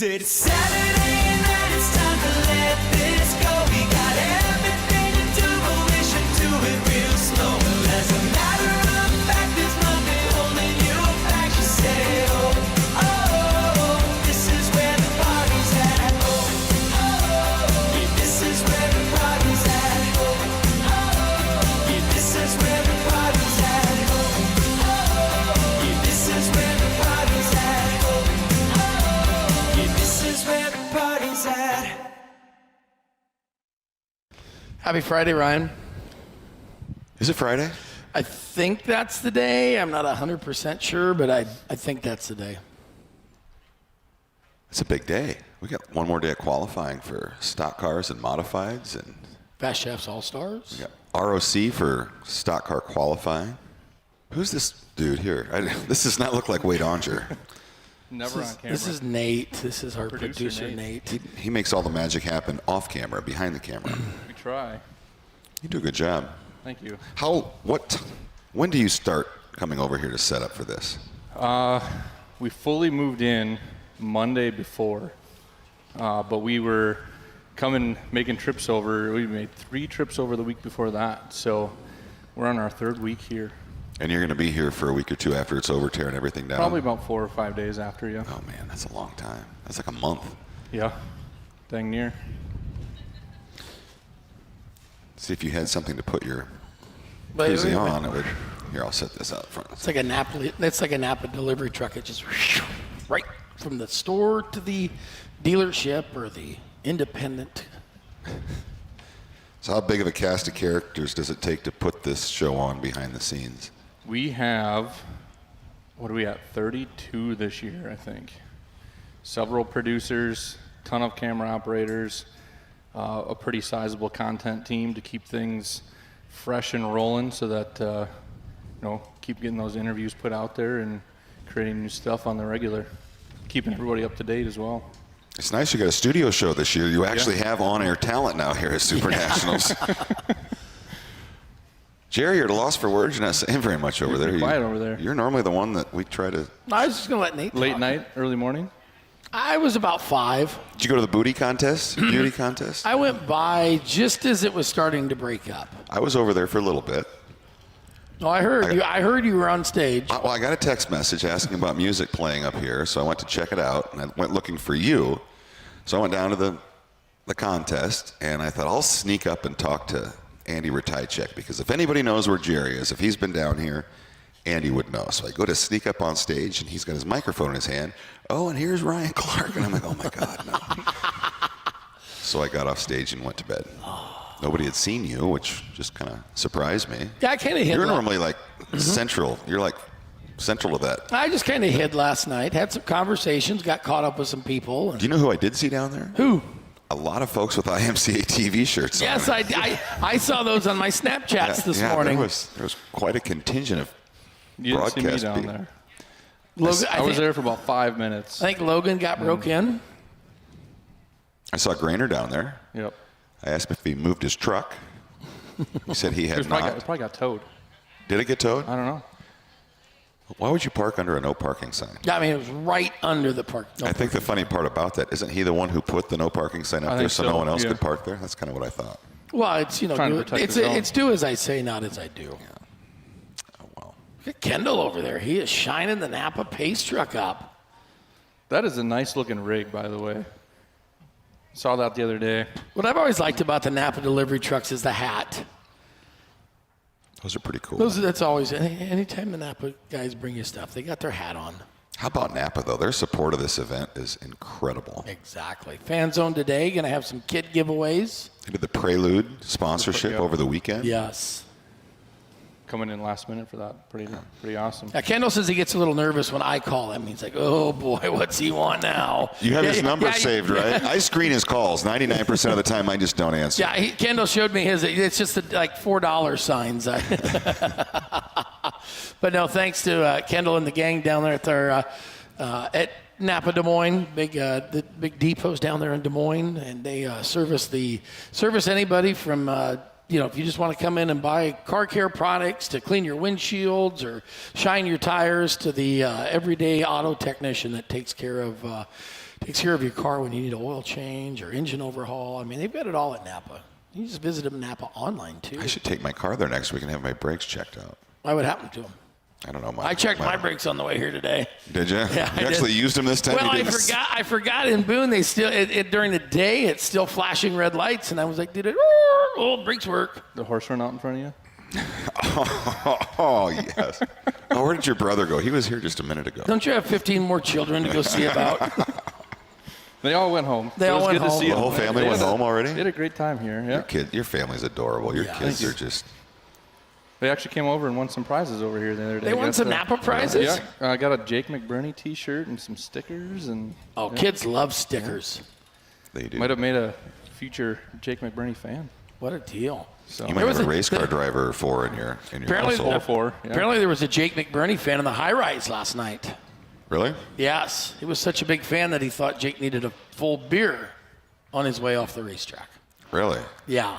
Said it's Saturday night, it's time to let this go. We got everything to do, but we should do it real slow. As a matter of fact, there's nothing holding you back. She said, oh, oh, this is where the party's at. Oh, oh, yeah, this is where the party's at. Oh, oh, yeah, this is where the party's at. Oh, oh, yeah, this is where the party's at. Oh, oh, yeah, this is where the party's at. Happy Friday, Ryan. Is it Friday? I think that's the day. I'm not 100% sure, but I think that's the day. It's a big day. We got one more day of qualifying for stock cars and modifieds, and Fast Chefs All-Stars. we got ROC for stock car qualifying. Who's this dude here? This does not look like Wade Onger. Never on camera. This is Nate. This is our producer Nate. He makes all the magic happen off camera, behind the camera. We try. You do a good job. Thank you. When do you start coming over here to set up for this? We fully moved in Monday before, but we were making trips over. We made 3 trips over the week before that, so we're on our 3rd week here. And you're going to be here for a week or two after it's over, tearing everything down? Probably about 4 or 5 days after, yeah. Oh, man, that's a long time. That's like a month. Yeah, dang near. See, if you had something to put your Wait, koozie wait, wait. on, it would. Here, I'll set this out front. It's like a Napa delivery truck. It just right from the store to the dealership or the independent. So how big of a cast of characters does it take to put this show on behind the scenes? We have, what are we at, 32 this year, I think. Several producers, ton of camera operators, a pretty sizable content team to keep things fresh and rolling so that, keep getting those interviews put out there and creating new stuff on the regular, keeping everybody up to date as well. It's nice you got a studio show this year. You actually have on-air talent now here at Super Nationals. Jerry, you're at a loss for words. You're not saying very much over there. Quiet over there. You're normally the one that we try to... I was just going to let Nate Late talk. night, early morning? I was about 5. Did you go to the booty contest? Beauty contest? I went by just as it was starting to break up. I was over there for a little bit. No, I heard you were on stage. Well, I got a text message asking about music playing up here, so I went to check it out, and I went looking for you. So I went down to the contest, and I thought I'll sneak up and talk to Andy Ratajczyk, because if anybody knows where Jerry is, if he's been down here, Andy would know. So I go to sneak up on stage, and he's got his microphone in his hand. Oh, and here's Ryan Clark. And I'm like, oh, my God, no. So I got off stage and went to bed. Nobody had seen you, which just kind of surprised me. Yeah, I kind of hid. You're normally like central. You're like central to that. I just kind of hid last night, had some conversations, got caught up with some people. Do you know who I did see down there? Who? A lot of folks with IMCA TV shirts on. Yes, I saw those on my Snapchats this morning. There was quite a contingent of You didn't see me broadcast down people. there. Logan, I was there for about 5 minutes. I think Logan got broke in. I saw Grainer down there. Yep. I asked if he moved his truck. He said he had It not. probably got towed. Did it get towed? I don't know. Why would you park under a no parking sign? Yeah, I mean, it was right under the park. I think the funny part about that, isn't he the one who put the no parking sign up I there think so so, no one else yeah. could park there? That's kind of what I thought. Well, it's, Trying to protect it's the zone. it's do as I say, not as I do. Oh, well. Look at Kendall over there. He is shining the Napa Pace truck up. That is a nice looking rig, by the way. Saw that the other day. What I've always liked about the Napa delivery trucks is the hat. Those are pretty cool. That's always, anytime the Napa guys bring you stuff, they got their hat on. How about Napa, though? Their support of this event is incredible. Exactly. Fan Zone today, going to have some kit giveaways. They did the Prelude sponsorship Yep. over the weekend. Yes. Coming in last minute for that. Pretty awesome. Now, Kendall says he gets a little nervous when I call him. He's like, oh, boy, what's he want now? You have his number yeah, saved, right? I screen his calls. 99% of the time, I just don't answer. Yeah, Kendall showed me his. It's just like $4 signs. But no, thanks to Kendall and the gang down there at Napa Des Moines, the big depots down there in Des Moines, and they service anybody from if you just want to come in and buy car care products to clean your windshields or shine your tires, to the everyday auto technician that takes care of takes care of your car when you need an oil change or engine overhaul. I mean, they've got it all at Napa. You just visit them Napa online too. I should take my car there next week and have my brakes checked out. Why would happen to them? I don't know. I checked my brakes on the way here today. Did you? Yeah, You actually used them this time? Well, You I didn't- forgot in Boone, they still, during the day, it's still flashing red lights. And I was like, did it, brakes work. The horse run out in front of you? Oh, yes. Oh, where did your brother go? He was here just a minute ago. Don't you have 15 more children to go see about? They all went home. They It all was went good to home. see The them. whole family They went had a- home already? They had a great time here. Yeah. Your family's adorable. Your Yeah, kids thank are just... They actually came over and won some prizes over here the other day. They won Got some the- Napa prizes? Yeah, I got a Jake McBurney T-shirt and some stickers, and Oh, kids love stickers. They do. might have made a future Jake McBurney fan. What a deal. So You might There have was a a- race car driver or four in your Apparently, household. all four. Yeah. apparently there was a Jake McBurney fan in the high rise last night. Really? Yes. He was such a big fan that he thought Jake needed a full beer on his way off the racetrack. Really? Yeah.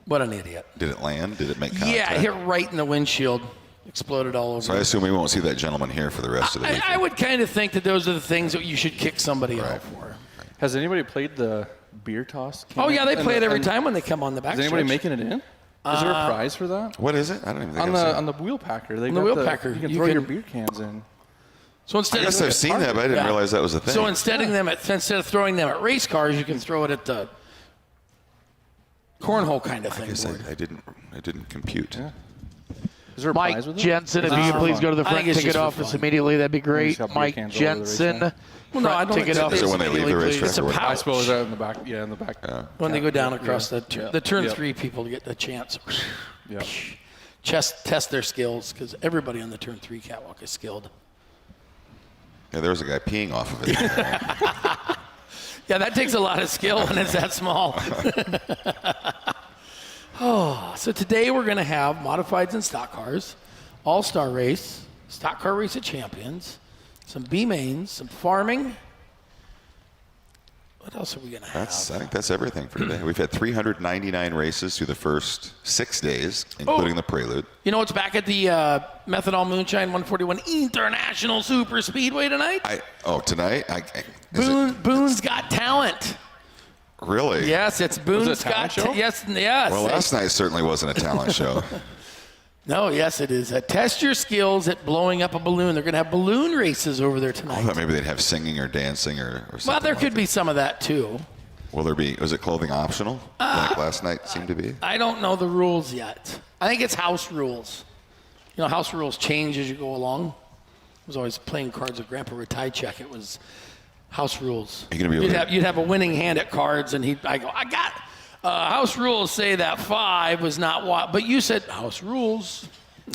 What an idiot. Did it land? Did it make contact? Yeah, hit right in the windshield. Exploded all over. So I assume we won't see that gentleman here for the rest of the weekend. I would kind of think that those are the things that you should kick somebody Right. out for. Has anybody played the beer toss? Oh, yeah, they And play it the- every and time when they come on the back Is anybody stretch. making it in? Is there a prize for that? What is it? I don't even think On I've the seen it. on the wheel packer, they On the got wheel packer, You can you throw your can- beer cans in. So instead I guess of I've seen that, but I didn't Yeah. realize that was a thing. So instead of throwing them at race cars, you can throw it at the cornhole kind of I thing. guess board. I didn't compute. Yeah. Is there a Mike prize with it? Jensen, if Is you it could for please fun? go to the I front think it's ticket just for office fun. immediately. That'd be great. shove beer Mike cans all over the Jensen, racetrack. Well, no, I front don't ticket think office Is it when they leave the immediately, racetrack It's a or what? pouch. I suppose in the back. Yeah, in the back. When they go down across Yeah. the turn Yeah. 3 people get the chance. Yeah. Test their skills because everybody on the turn 3 catwalk is skilled. Yeah, there was a guy peeing off of it. Yeah, that takes a lot of skill when it's that small. Oh, so today we're going to have modifieds and stock cars, all-star race, stock car race of champions, some B-mains, some farming. What else are we going to have? I think that's everything for today. We've had 399 races through the first 6 days, including the prelude. You know what's back at the Methanol Moonshine 141 International Super Speedway tonight? Tonight? Is it Boone's Got Talent. really? Yes, it's Boone's a talent Got show? Yes. Well, last night certainly wasn't a talent show. No, yes, it is. Test your skills at blowing up a balloon. They're going to have balloon races over there I tonight. thought maybe they'd have singing or dancing or something. Well, there like could that. be some of that too. Will there be? Was it clothing optional? Like last night seemed to be. I don't know the rules yet. I think it's house rules. You know, house rules change as you go along. I was always playing cards with Grandpa Ratajczak. It was house rules. Are you gonna be able to- You'd have a winning hand at cards, and I got house rules say that 5 was not what, but you said house rules.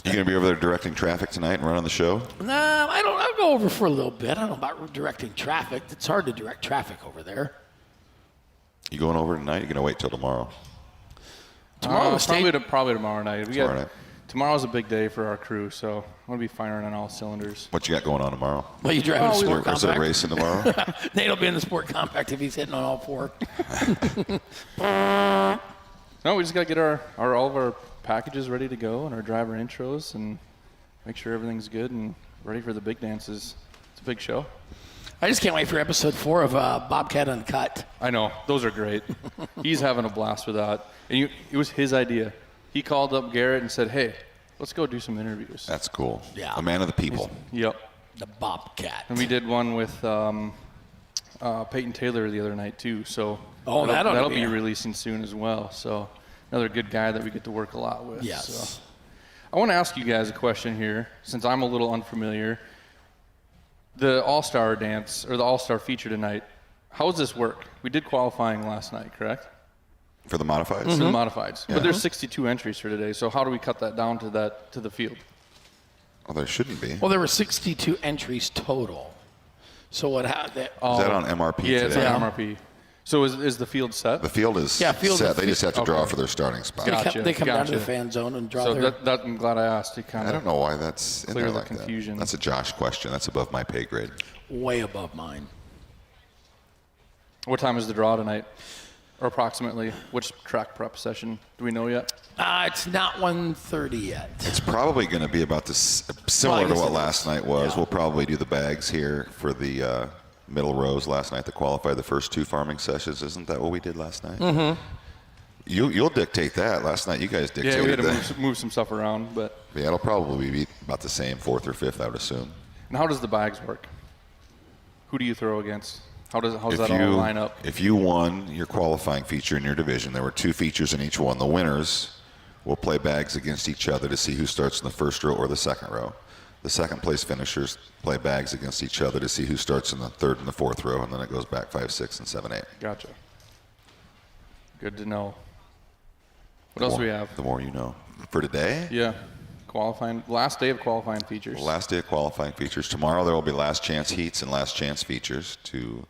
You going to be over there directing traffic tonight and running the show? No, I don't. I'll go over for a little bit. I don't know about directing traffic. It's hard to direct traffic over there. You going over tonight? You going to wait till tomorrow? Tomorrow, the state. Probably tomorrow night. Tomorrow night. Tomorrow's a big day for our crew, so I'm gonna be firing on all cylinders. What you got going on tomorrow? Well, you driving a Is sport there a compact. racing tomorrow? Nate will be in the sport compact if he's hitting on all 4. No, we just gotta get our all of our packages ready to go and our driver intros and make sure everything's good and ready for the big dances. It's a big show. I just can't wait for episode 4 of Bobcat Uncut. I know, those are great. He's having a blast with that. And it was his idea. He called up Garrett and said, hey, let's go do some interviews. That's cool. Yeah. A man of the people. Yep. The Bobcat. And we did one with Peyton Taylor the other night too. So Oh, that'll be be a- releasing soon as well. So another good guy that we get to work a lot with. Yes. So. I want to ask you guys a question here, since I'm a little unfamiliar. The All-Star dance, or the All-Star feature tonight, how does this work? We did qualifying last night, correct? For the modifieds? For the modifieds. But there's 62 entries for today, so how do we cut that down to the field? Well, there shouldn't be. Well, there were 62 entries total. So what happened? Is that on MRP Yeah, it's today? on MRP. So is the field set? The field is Yeah, field's set. a- They just have to draw okay. for their starting spot. Gotcha. They come down to the gotcha. fan zone and draw So their... that I'm glad I asked. To kind I of don't know why that's in Clear there the like confusion. that. That's a Josh question. That's above my pay grade. way above mine. What time is the draw tonight? Or approximately? Which track prep session? Do we know yet? It's not 1:30 yet. It's probably going to be about this, similar Well, I to guess what it last is. night was. Yeah. We'll probably do the bags here for the middle rows last night that qualified the first 2 farming sessions. Isn't that what we did last night? Mm-hmm. You'll dictate that. Last night you guys dictated Yeah, we had to that. move some stuff around, but. Yeah, it'll probably be about the same 4th or 5th, I would assume. And how does the bags work? Who do you throw against? How does that all line up? If you won your qualifying feature in your division, there were 2 features in each one. The winners will play bags against each other to see who starts in the first row or the second row. The second place finishers play bags against each other to see who starts in the 3rd and the 4th row, and then it goes back 5, 6, and 7, 8. Gotcha. Good to know. What else do we have? The more you know. For today? Yeah. Qualifying, last day of qualifying features. Last day of qualifying features. Tomorrow there will be last chance heats and last chance features to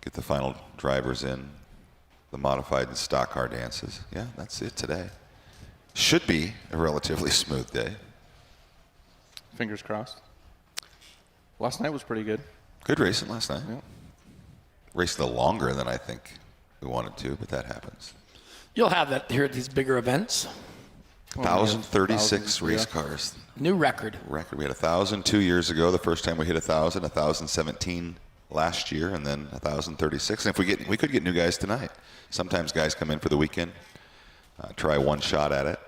get the final drivers in the modified and stock car dances. Yeah, that's it today. Should be a relatively smooth day. Fingers crossed. Last night was pretty good. Good racing last night. Yeah. Raced a little longer than I think we wanted to, but that happens. You'll have that here at these bigger events. 1,036 race yeah. cars. New record. We had 1,000 2 years ago. The first time we hit 1,000, 1,017 last year, and then 1,036. And if we could get new guys tonight. Sometimes guys come in for the weekend, try one shot at it.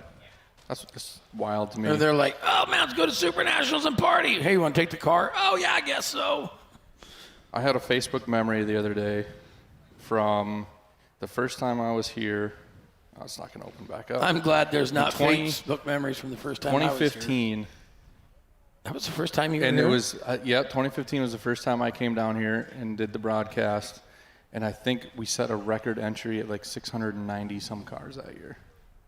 That's wild to me. Or they're like, oh, man, let's go to Super Nationals and party. Hey, you want to take the car? Oh, yeah, I guess so. I had a Facebook memory the other day from the first time I was here. Oh, it's not going to open back up. I'm glad there's not 20 Facebook memories from the first time I was here. 2015. That was the first time you were And here? it was, 2015 was the first time I came down here and did the broadcast. And I think we set a record entry at like 690 some cars that year.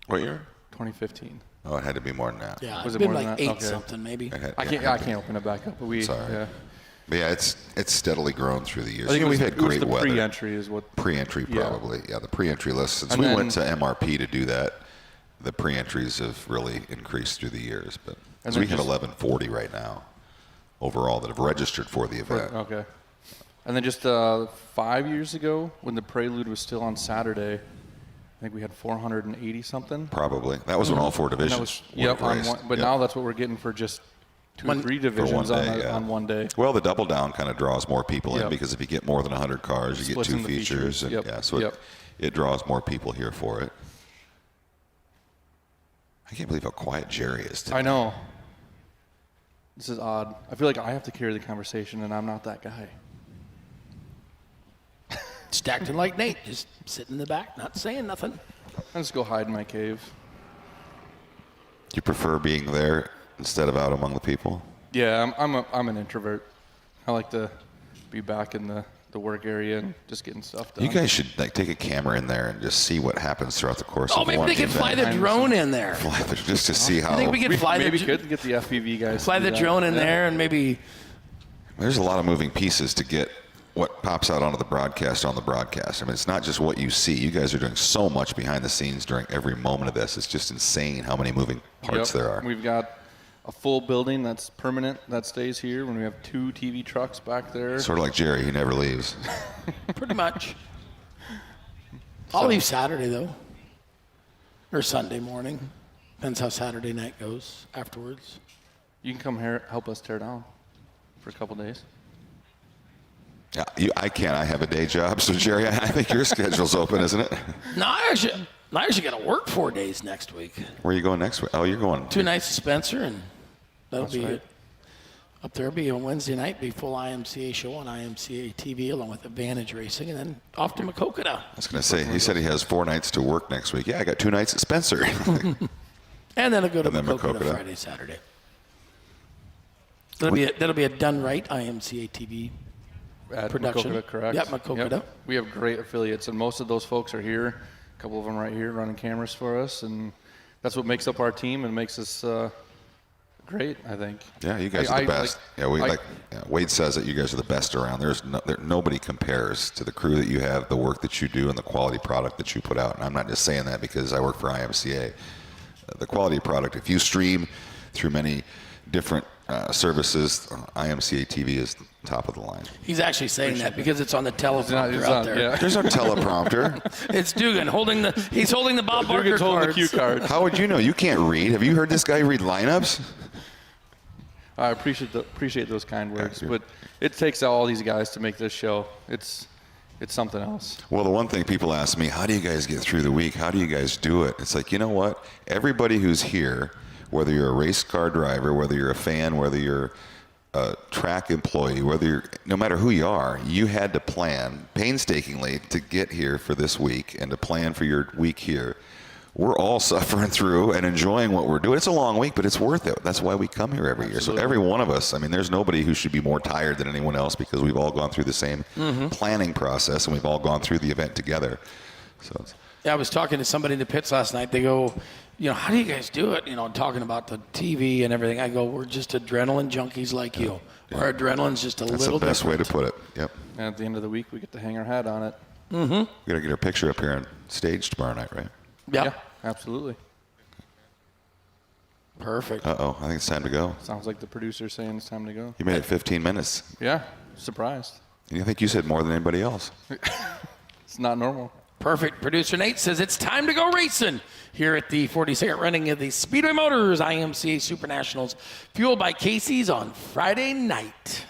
What year? 2015. Oh, it had to be more than that. Yeah, Was it's it been more like than that? 8 something maybe. I can't open it back up. But we, Sorry. yeah. But yeah, it's steadily grown through the years. I think we've had great the weather. pre-entry is what. Pre-entry, Yeah. probably. Yeah, the pre-entry list. Since And we then- went to MRP to do that, the pre-entries have really increased through the years. But And we then have just- 1140 right now overall that have registered for the event. Okay. And then just 5 years ago, when the Prelude was still on Saturday, I think we had 480 something. Probably. That was when all 4 And that divisions was, yep, were on raced. one, but Yep. now that's what we're getting for just 2 or 3 divisions for one day, yeah. on one day. Well, the double down kind of draws more people in Yep. because if you get more than 100 cars, you Splits get 2 in the features. features. And Yep. yeah, so Yep. it draws more people here for it. I can't believe how quiet Jerry is today. I know. This is odd. I feel like I have to carry the conversation, and I'm not that guy. Just acting like Nate, just sitting in the back, not saying nothing. I just go hide in my cave. Do you prefer being there instead of out among the people? Yeah, I'm an introvert. I like to be back in the work area and just getting stuff done. You guys should take a camera in there and just see what happens throughout the course Oh, of maybe one they could fly event. the drone in there. Fly the- just to see how. I think we could fly maybe the could get the FPV guys. fly to do the that. drone in Yeah. there and maybe There's a lot of moving pieces to get what pops out onto the broadcast on the broadcast. I mean, it's not just what you see. You guys are doing so much behind the scenes during every moment of this. It's just insane how many moving parts Yep. there are. We've got a full building that's permanent that stays here. When we have 2 TV trucks back there. Sort of like Jerry, he never leaves. pretty much. I'll leave Saturday though, or Sunday morning. Depends how Saturday night goes afterwards. You can come here, help us tear down for a couple days. Yeah, I can't. I have a day job. So, Jerry, I think your schedule's open, isn't it? No, I actually got to work 4 days next week. Where are you going next week? Oh, you're going. 2 nights to Spencer, and that'll That's be right. it. Up there. Be on Wednesday night. Be full IMCA show on IMCA TV along with Advantage Racing, and then off to Makokata. I was going to say, he said he has 4 nights to work next week. Yeah, I got 2 nights at Spencer. And then I'll go to And then Makokata Makokata. Friday, Saturday. That'll be a done right IMCA TV At production. Makokata, correct? Yep, Makokata. We have great affiliates, and most of those folks are here. A couple of them right here running cameras for us, and that's what makes up our team and makes us great, I think. Yeah, you guys are the best. Wade says that you guys are the best around. Nobody compares to the crew that you have, the work that you do, and the quality product that you put out. And I'm not just saying that because I work for IMCA. The quality product, if you stream through many different services, IMCA TV is top of the line. He's actually saying that because it's on the teleprompter It's out not- there. yeah. There's no teleprompter. It's Dugan he's holding the Bob Barker Dugan's holding the cards. cue cards. How would you know? You can't read. Have you heard this guy read lineups? I appreciate those kind words, Yeah, but it takes all these guys to make this show. It's something else. Well, the one thing people ask me, how do you guys get through the week? How do you guys do it? It's like, you know what? Everybody who's here, whether you're a race car driver, whether you're a fan, whether you're a track employee, no matter who you are, you had to plan painstakingly to get here for this week and to plan for your week here. We're all suffering through and enjoying what we're doing. It's a long week, but it's worth it. That's why we come here every year. So every one of us, I mean, there's nobody who should be more tired than anyone else because we've all gone through the same planning process and we've all gone through the event together. So Yeah, I was talking to somebody in the pits last night. They go, how do you guys do it? Talking about the TV and everything. I go, we're just adrenaline junkies like you. Our adrenaline's just a that's little the best different. way to put it. Yep. And at the end of the week, we get to hang our hat on it. We got to get our picture up here on stage tomorrow night, right? Yeah. Absolutely. Perfect. Uh-oh, I think it's time to go. Sounds like the producer's saying it's time to go. You made it 15 minutes. Yeah, surprised. And I think you said more than anybody else. It's not normal. Perfect. Producer Nate says it's time to go racing here at the 42nd running of the Speedway Motors IMCA Super Nationals, fueled by Casey's on Friday night.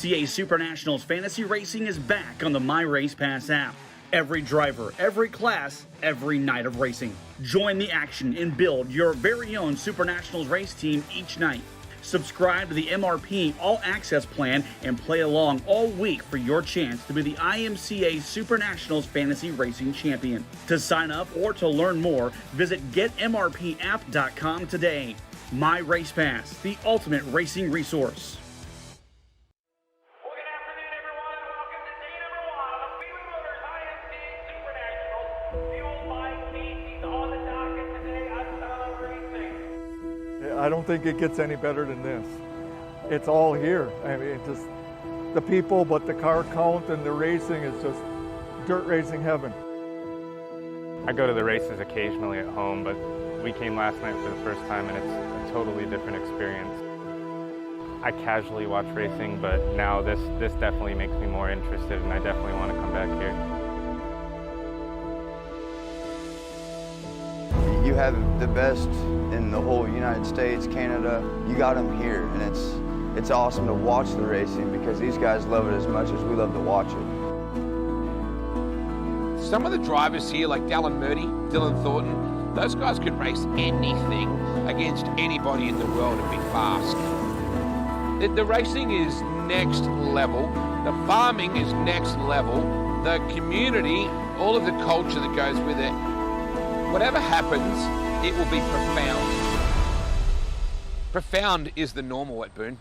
IMCA Super Nationals Fantasy Racing is back on the My Race Pass app. Every driver, every class, every night of racing. Join the action and build your very own Super Nationals race team each night. Subscribe to the MRP All Access plan and play along all week for your chance to be the IMCA Super Nationals Fantasy Racing Champion. To sign up or to learn more, visit getmrpapp.com today. My Race Pass, the ultimate racing resource. Well, good afternoon, everyone, and welcome to day number 1 of the Speedway Motors IMCA Super Nationals. Fueled by speed on the docket today outside of racing. I don't think it gets any better than this. It's all here. I mean, it's just the people, but the car count and the racing is just dirt racing heaven. I go to the races occasionally at home, but we came last night for the first time and it's a totally different experience. I casually watch racing, but now this definitely makes me more interested and I definitely want to come back here. You have the best in the whole United States, Canada. You got them here, and it's awesome to watch the racing because these guys love it as much as we love to watch it. Some of the drivers here, like Dallin Murdy, Dylan Thornton, those guys could race anything against anybody in the world and be fast. The racing is next level. The farming is next level. The community, all of the culture that goes with it, whatever happens, it will be profound. Profound is the normal at Boone.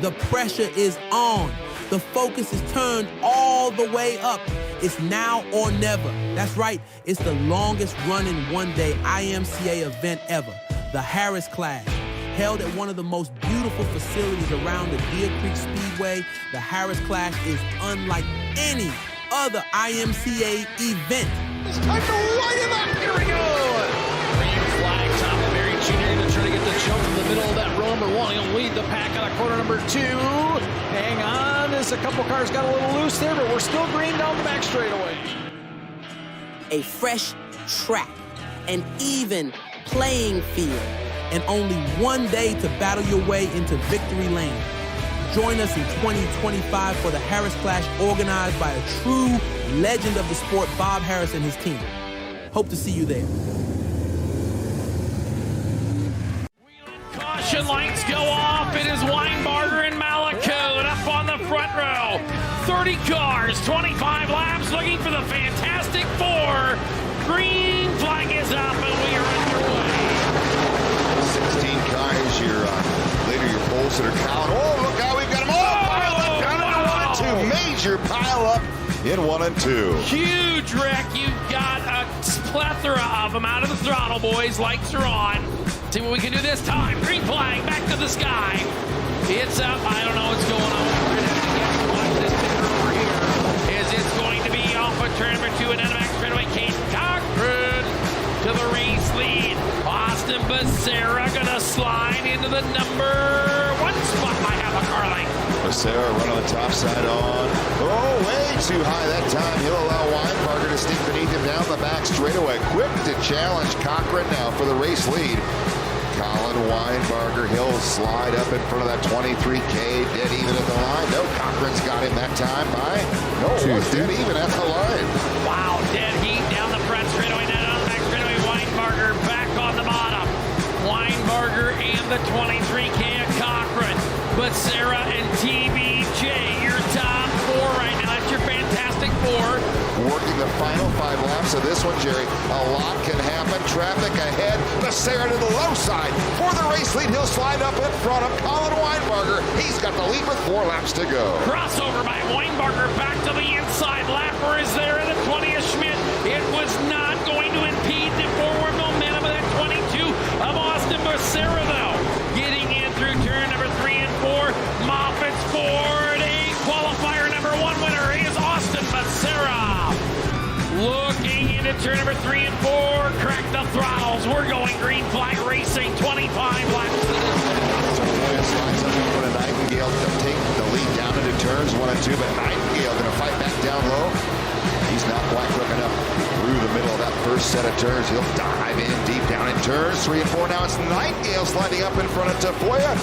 The pressure is on. The focus is turned all the way up. It's now or never. That's right, it's the longest running one-day IMCA event ever, the Harris Clash. Held at one of the most beautiful facilities around the Deer Creek Speedway, the Harris Clash is unlike any other IMCA event. It's time to light him up. Here we go. Green flag, Tom Berry Jr. going to try to get the jump in the middle of that row number 1. He'll lead the pack out of corner number 2. Hang on, as a couple cars got a little loose there, but we're still green down the back straightaway. A fresh track, an even playing field, and only one day to battle your way into victory lane. Join us in 2025 for the Harris Clash organized by a true legend of the sport, Bob Harris and his team. Hope to see you there. Caution lights go off. It is Weinbarger and Malakode up on the front row. 30 cars, 25 laps, looking for the Fantastic Four. Green flag is up, and we are underway. 16 cars, your poles that are counting. Oh, look how we've got them all piled up down into 1 and 2. Major pile up in 1 and 2. Huge wreck. You've got a plethora of them out of the throttle, boys. Lights are on. See what we can do this time. Green flag, back to the sky. It's up. I don't know what's going on. We're going to have to guess watch this picture over here. Is it's going to be off of turn number 2 and out of back straightaway. Kate Cochran to the race lead. Austin Becerra going to slide into the number 1 spot by half a car length. Becerra run on the top side on. Oh, way too high that time. He'll allow Weinbarger to sneak beneath him down the back straightaway. Quick to challenge Cochran now for the race lead. Colin Weinbarger, he'll slide up in front of that 23K, dead even at the line. No, Cochran's got him that time by, no, it was dead even at the line. Wow, dead heat down the front straightaway, down the back straightaway. Weinbarger back on the bottom. Weinbarger and the 23K of Cochran. Becerra and TBJ, your top 4 right now. That's your Fantastic Four. Working the final 5 laps of this one, Jerry. A lot can happen. Traffic ahead. Becerra to the low side. For the race lead, he'll slide up in front of Colin Weinbarger. He's got the lead with 4 laps to go. Crossover by Weinbarger back to the inside. Lapper is there in the 20 of Schmidt. It was not going to impede the forward momentum of that 22 of Austin Becerra, though. Getting in through turn number 3 and 4. Moffitt's Ford. A qualifier number 1 winner is Austin Becerra. Looking into turn number 3 and 4. Crack the throttles. We're going green flag racing. 25 laps to this finish. Slides up in front of Nightingale. Take the lead down into turns 1 and 2, but Nightingale going to fight back down low. first set of turns. He'll dive in deep down in turns 3 and 4. Now it's Nightingale sliding up in front of Tafoya.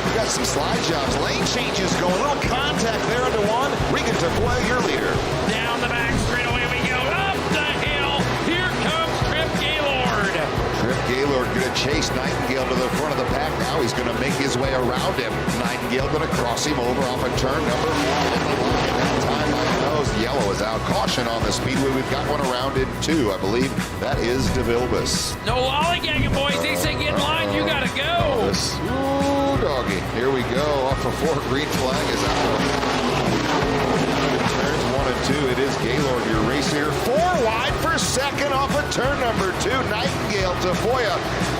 We got some slide jobs. Lane changes going. A little contact there into one. Regan Tafoya, your leader. Down the back straightaway we go. Up the hill. Here comes Trip Gaylord. Trip Gaylord going to chase Nightingale to the front of the pack. Now he's going to make his way around him. Nightingale going to cross him over off of turn number 1 in the line. That time I knows yellow is out. Caution on the Speedway. We've got one around in 2, I believe. That is DeVilbus. No lollygagging, boys. They say get in line. You got to go. Ooh, doggy. Here we go. Off of 4, green flag is out. Turns 1 and 2. It is Gaylord, your race here. 4 wide for second off of turn number 2. Nightingale to Foya.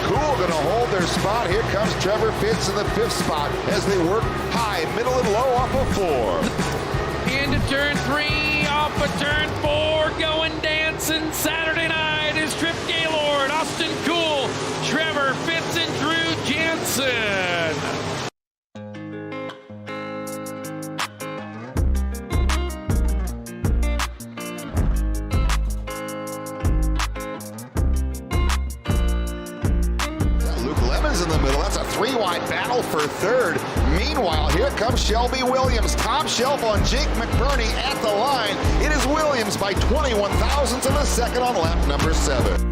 Cool going to hold their spot. Here comes Trevor Fitz in the 5th spot as they work high, middle, and low off of 4. Into turn 3, off of turn 4, going dancing Saturday night is Trip Gaylord, Austin Cool, Trevor Fitz, and Drew Jansen. In the middle. That's a 3-wide battle for 3rd. Meanwhile, here comes Shelby Williams. Top shelf on Jake McBurney at the line. It is Williams by 21 thousandths of a second on lap number 7.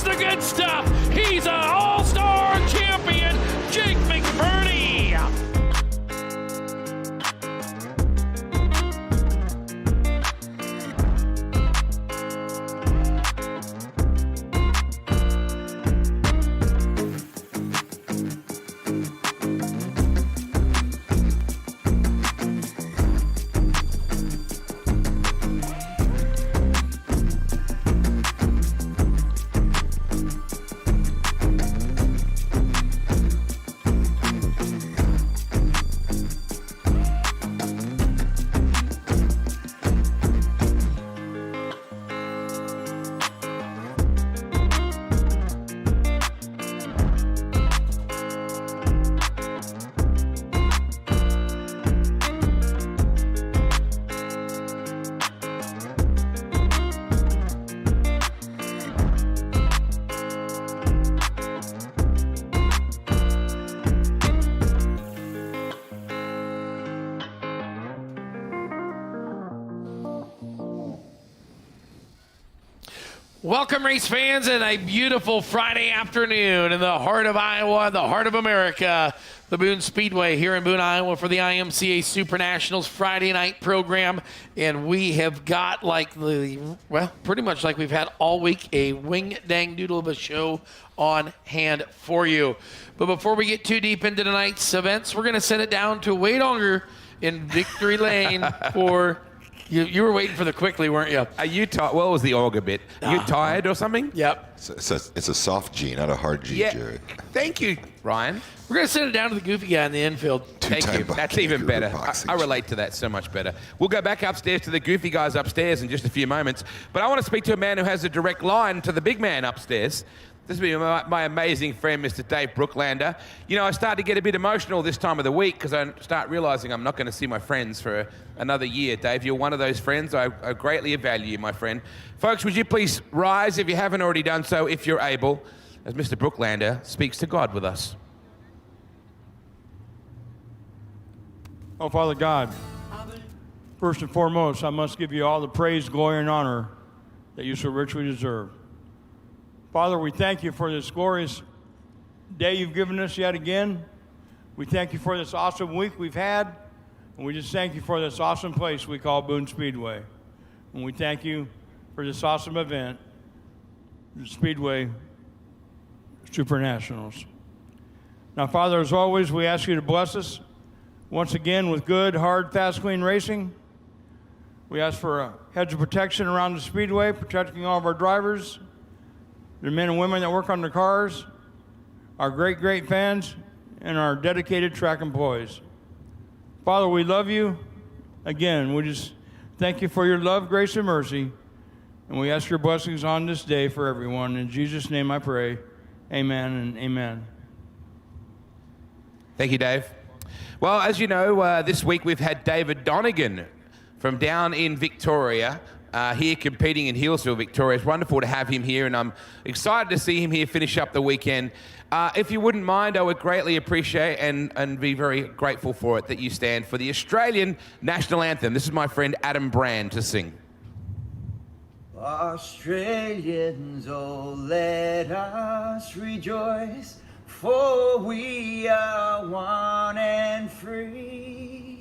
The good stuff. He's an all-star champion, Jake McBurney. Welcome, race fans, and a beautiful Friday afternoon in the heart of Iowa, the heart of America, the Boone Speedway here in Boone, Iowa for the IMCA Super Nationals Friday night program. And we have got pretty much like we've had all week, a wing dang doodle of a show on hand for you. But before we get too deep into tonight's events, we're going to send it down to Wade Unger in Victory Lane for... You were waiting for the quickly, weren't you? Are you tired? What was the auger bit? Are you tired or something? Yep. It's a soft G, not a hard G, Jerry. Thank you, Ryan. We're going to send it down to the goofy guy in the infield. Thank you. That's even better. I relate to that so much better. We'll go back upstairs to the goofy guys upstairs in just a few moments. But I want to speak to a man who has a direct line to the big man upstairs. This will be my amazing friend, Mr. Dave Brooklander. You know, I start to get a bit emotional this time of the week because I start realizing I'm not going to see my friends for another year. Dave, you're one of those friends. I greatly value, my friend. Folks, would you please rise if you haven't already done so, if you're able, as Mr. Brooklander speaks to God with us. Oh, Father God, first and foremost, I must give you all the praise, glory, and honor that you so richly deserve. Father, we thank you for this glorious day you've given us yet again. We thank you for this awesome week we've had, and we just thank you for this awesome place we call Boone Speedway. And we thank you for this awesome event, the Speedway Super Nationals. Now, Father, as always, we ask you to bless us once again with good, hard, fast, clean racing. We ask for a hedge of protection around the Speedway, protecting all of our drivers, the men and women that work on the cars, our great fans, and our dedicated track employees. Father, we love you. Again, we just thank you for your love, grace, and mercy. And we ask your blessings on this day for everyone. In Jesus' name I pray. Amen and amen. Thank you, Dave. Well, as you know, this week we've had David Donegan from down in Victoria here competing in Healesville, Victoria. It's wonderful to have him here, and I'm excited to see him here finish up the weekend. If you wouldn't mind, I would greatly appreciate and be very grateful for it that you stand for the Australian National Anthem. This is my friend Adam Brand to sing. Australians, oh, let us rejoice, for we are one and free,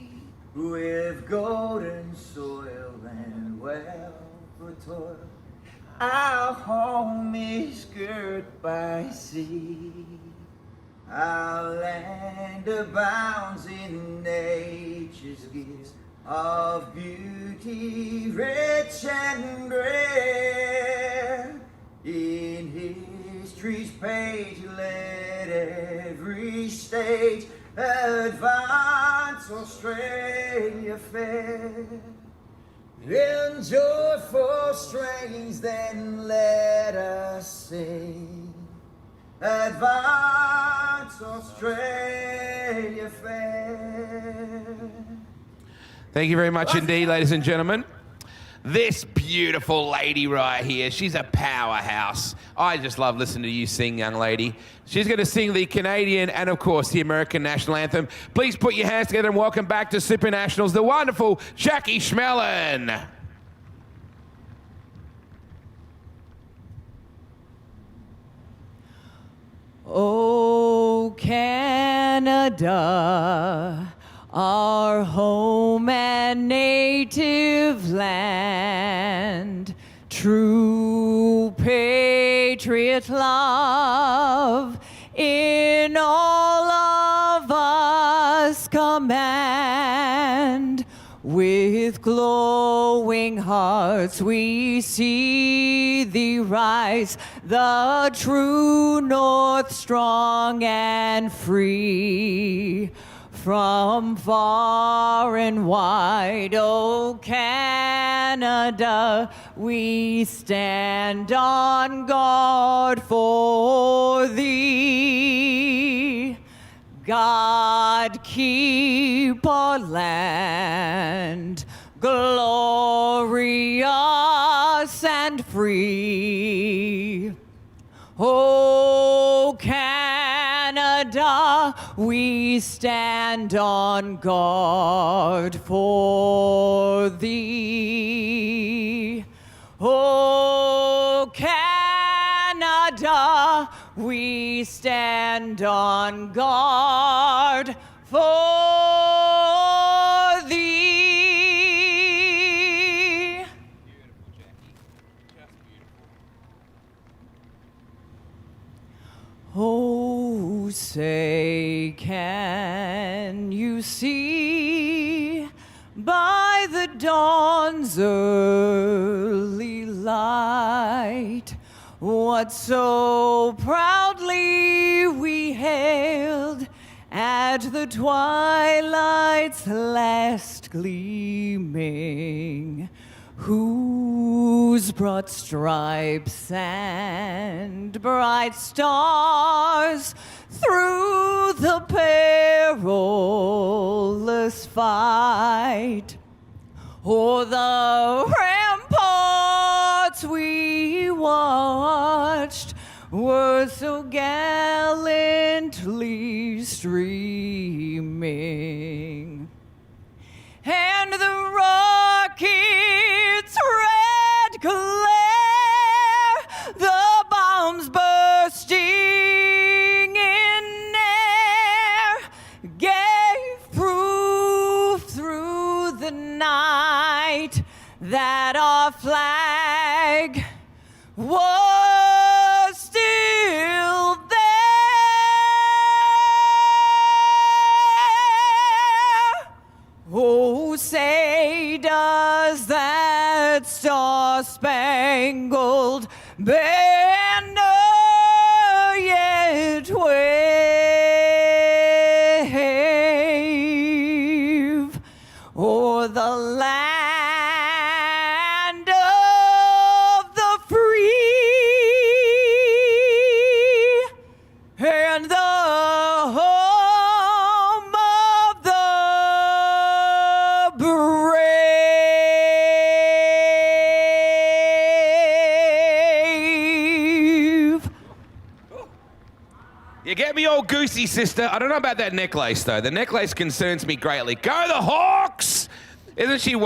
with golden soil and wealth for toil. Our home is girt by sea. Our land abounds in nature's gifts of beauty, rich and rare. In history's page, let every stage advance Australia fair. In joyful strains, then let us sing. Advance Australia fair. Thank you very much indeed, ladies and gentlemen. This beautiful lady right here, she's a powerhouse. I just love listening to you sing, young lady. She's going to sing the Canadian and, of course, the American National Anthem. Please put your hands together and welcome back to Super Nationals, the wonderful Jackie Schmelin. Oh, Canada, our home and native land, true patriot love in all of us command. With glowing hearts we see thee rise, the true north strong and free. From far and wide, oh Canada, we stand on guard for thee. God keep our land glorious and free. Oh, Canada, we stand on guard for thee. Oh, Canada, we stand on guard for thee. Oh, say, can you see by the dawn's early light what so proudly we hailed at the twilight's last gleaming, whose broad stripes and bright stars through the perilous fight o'er the ramparts we watched were so gallantly streaming, and the rocket's red glare, the bombs bursting in air, gave proof through the night that our flag was still there. Oh, say does that star-spangled banner yet wave o'er the land of the free and the home of the brave. You get me all goosey, sister. I don't know about that necklace, though. The necklace concerns me greatly. Go the Hawks! Isn't she? You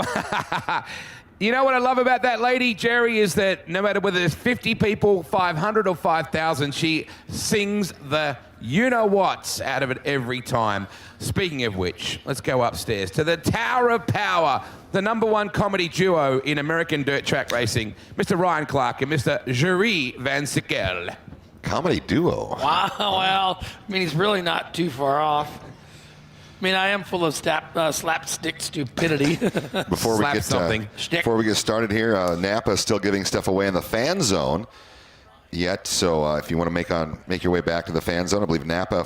know what I love about that lady, Jerry, is that no matter whether there's 50 people, 500 or 5,000, she sings the you-know-whats out of it every time. Speaking of which, let's go upstairs to the Tower of Power, the #1 comedy duo in American dirt track racing, Mr. Ryan Clark and Mr. Jerry Van Sickle. Comedy duo. Wow, well, I mean, he's really not too far off. I mean, I am full of slapstick stupidity. Before we get started here, Napa is still giving stuff away in the fan zone yet. So if you want to make your way back to the fan zone, I believe Napa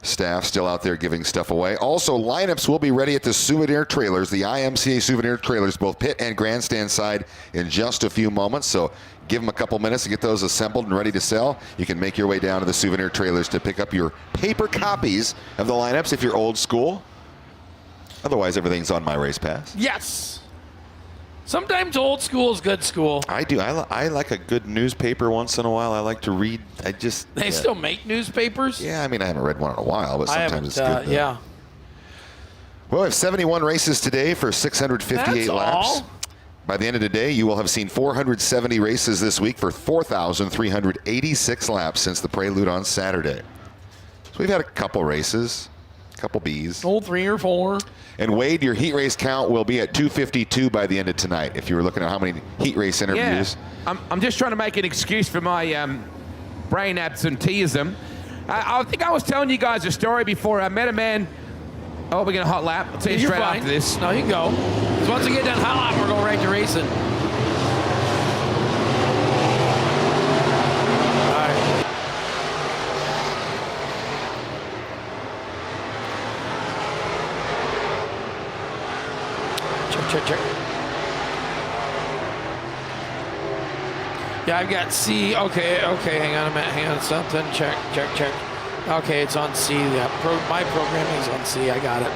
staff still out there giving stuff away. Also, lineups will be ready at the souvenir trailers, the IMCA souvenir trailers, both pit and grandstand side, in just a few moments. So give them a couple minutes to get those assembled and ready to sell. You can make your way down to the souvenir trailers to pick up your paper copies of the lineups if you're old school. Otherwise, everything's on My Race Pass. Yes. Sometimes old school is good school. I do. I like a good newspaper once in a while. I like to read. They still make newspapers? Yeah, I mean, I haven't read one in a while, but sometimes it's good. Yeah. Well, we have 71 races today for 658 laps. All? By the end of the day, you will have seen 470 races this week for 4,386 laps since the prelude on Saturday. So we've had a couple races, a couple Bs. Old 3 or 4. And Wade, your heat race count will be at 252 by the end of tonight, if you were looking at how many heat race interviews. Yeah. I'm just trying to make an excuse for my brain absenteeism. I think I was telling you guys a story before. I met a man. Oh, we're going to hot lap. I'll tell you straight after this. No, you can go. Because once we get done hot lap, we're going right to racing. All right. Check. Yeah, I've got C. Okay, hang on a minute. Hang on, something. Check. Okay, it's on C. Yeah, my programming is on C. I got it.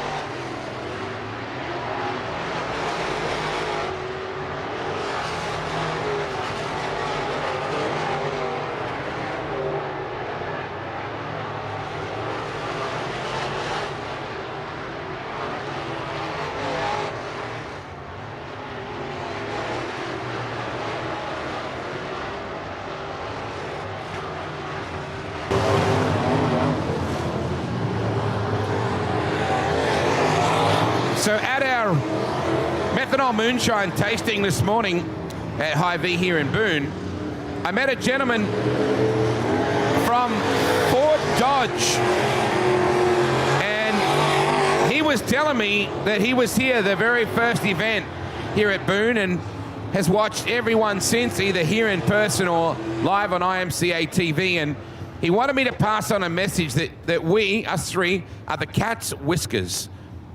So at our methanol moonshine tasting this morning at Hy-Vee here in Boone, I met a gentleman from Fort Dodge, and he was telling me that he was here the very first event here at Boone and has watched everyone since, either here in person or live on IMCA TV, and he wanted me to pass on a message that we, us three, are the cat's whiskers.